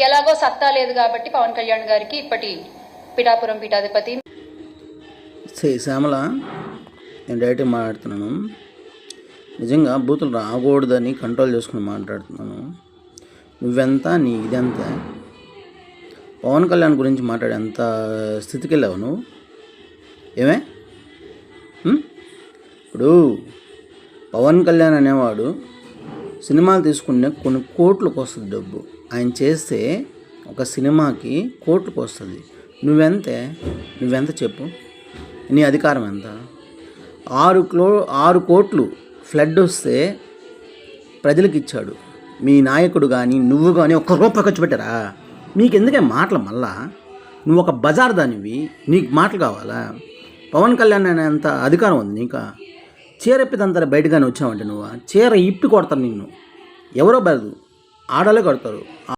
ఎలాగో సత్తా లేదు కాబట్టి పవన్ కళ్యాణ్ గారికి ఇప్పటి పిఠాపురం పీఠాధిపతి శ్యామల, నేను డైరెక్ట్గా మాట్లాడుతున్నాను. నిజంగా బూతులు రాకూడదని కంట్రోల్ చేసుకుని మాట్లాడుతున్నాను. నువ్వెంత, నీ ఇదెంత? పవన్ కళ్యాణ్ గురించి మాట్లాడే అంత స్థితికి వెళ్ళావు నువ్వు? ఏమే ఇప్పుడు పవన్ కళ్యాణ్ అనేవాడు సినిమాలు తీసుకునే కొన్ని కోట్లకు వస్తుంది డబ్బు. ఆయన చేస్తే ఒక సినిమాకి కోట్లకు వస్తుంది. నువ్వెంత చెప్పు? నీ అధికారం ఎంత? 6 కోట్లు ఫ్లడ్ వస్తే ప్రజలకు ఇచ్చాడు. మీ నాయకుడు కానీ నువ్వు కానీ ₹1 ఖర్చు పెట్టారా? మీకు ఎందుకే మాటలు? మళ్ళా నువ్వు ఒక బజార్ దానివి, నీకు మాటలు కావాలా? పవన్ కళ్యాణ్ అనేంత అధికారం ఉంది నీకా? చీర ఇప్పిదంతా బయటగానే వచ్చావంటే నువ్వు చీర ఇప్పి కొడతారు నిన్ను. ఎవరో బయలు ఆడలే కొడతారు.